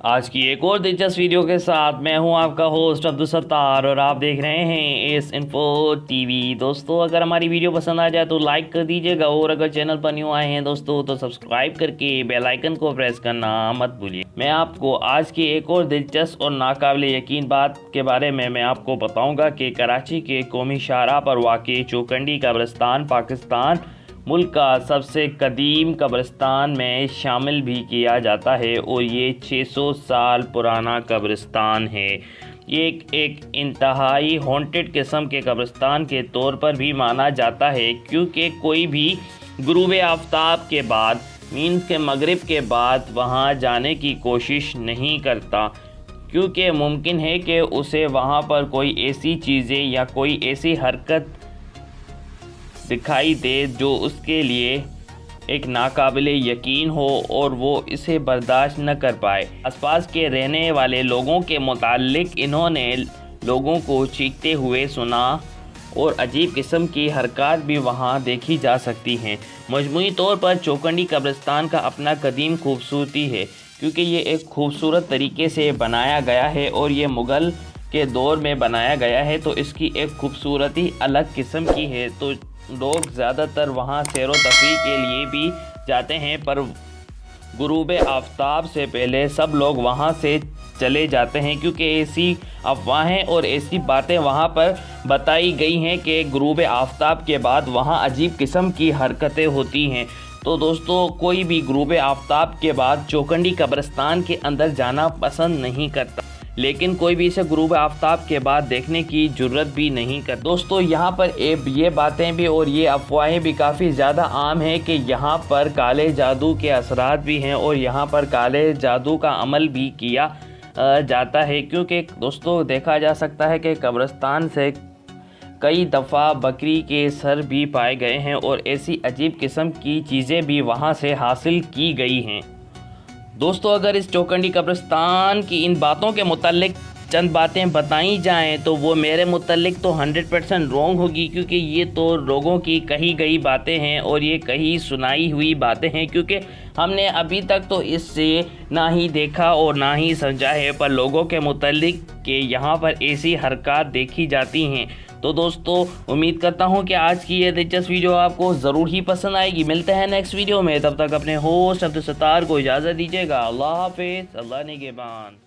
आज की एक और दिलचस्प वीडियो के साथ मैं हूं आपका होस्ट अब्दुल सत्तार और आप देख रहे हैं एस इन्फो टीवी। दोस्तों, अगर हमारी वीडियो पसंद आ जाए तो लाइक कर दीजिएगा और अगर चैनल पर न्यू आए हैं दोस्तों तो सब्सक्राइब करके बेल आइकन को प्रेस करना मत भूलिए। मैं आपको आज की एक और दिलचस्प और नाकाबिले यकीन बात के बारे में मैं आपको बताऊंगा कि कराची के कौमी शाहराह पर वाक़ई चौखंडी कब्रिस्तान पाकिस्तान मुल्क का सबसे कदीम कब्रिस्तान में शामिल भी किया जाता है और ये 600 साल पुराना कब्रिस्तान है। ये एक इंतहाई हॉन्टेड किस्म के कब्रिस्तान के तौर पर भी माना जाता है, क्योंकि कोई भी गुरूब आफ्ताब के बाद मीन्स के मगरिब के बाद वहाँ जाने की कोशिश नहीं करता, क्योंकि मुमकिन है कि उसे वहाँ पर कोई ऐसी चीज़ें या कोई ऐसी हरकत दिखाई दे जो उसके लिए एक नाकाबिले यकीन हो और वो इसे बर्दाश्त न कर पाए। आसपास के रहने वाले लोगों के मुताल्लिक इन्होंने लोगों को चीखते हुए सुना और अजीब किस्म की हरकत भी वहाँ देखी जा सकती हैं। मजमूई तौर पर चौखंडी कब्रिस्तान का अपना कदीम खूबसूरती है, क्योंकि ये एक खूबसूरत तरीके से बनाया गया है और ये मुग़ल के दौर में बनाया गया है, तो इसकी एक खूबसूरती अलग किस्म की है। तो लोग ज़्यादातर वहाँ सैर व तफरीह के लिए भी जाते हैं, पर गुरूब आफ्ताब से पहले सब लोग वहाँ से चले जाते हैं, क्योंकि ऐसी अफवाहें और ऐसी बातें वहाँ पर बताई गई हैं कि गुरूब आफ्ताब के बाद वहाँ अजीब किस्म की हरकतें होती हैं। तो दोस्तों, कोई भी गुरूब आफ्ताब के बाद चौखंडी कब्रिस्तान के अंदर जाना पसंद नहीं करता, लेकिन कोई भी इसे गुरूब आफ्ताब के बाद देखने की जुर्रत भी नहीं कर। दोस्तों, यहाँ पर ये बातें भी और ये अफवाहें भी काफ़ी ज़्यादा आम हैं कि यहाँ पर काले जादू के असरात भी हैं और यहाँ पर काले जादू का अमल भी किया जाता है, क्योंकि दोस्तों देखा जा सकता है कि कब्रिस्तान से कई दफ़ा बकरी के सर भी पाए गए हैं और ऐसी अजीब किस्म की चीज़ें भी वहाँ से हासिल की गई हैं। दोस्तों, अगर इस चौखंडी कब्रिस्तान की इन बातों के मुताल्लिक चंद बातें बताई जाएं तो वो मेरे मुताल्लिक तो 100% रॉन्ग होगी, क्योंकि ये तो लोगों की कही गई बातें हैं और ये कही सुनाई हुई बातें हैं, क्योंकि हमने अभी तक तो इससे ना ही देखा और ना ही समझा है, पर लोगों के मुताल्लिक कि यहाँ पर ऐसी हरकत देखी जाती हैं। तो दोस्तों, उम्मीद करता हूँ कि आज की ये दिलचस्प वीडियो आपको ज़रूर ही पसंद आएगी। मिलते हैं नेक्स्ट वीडियो में, तब तक अपने होस्ट अब्दुल सत्तार को इजाज़त दीजिएगा। अल्लाह हाफिज़, अल्लाह निगहबान।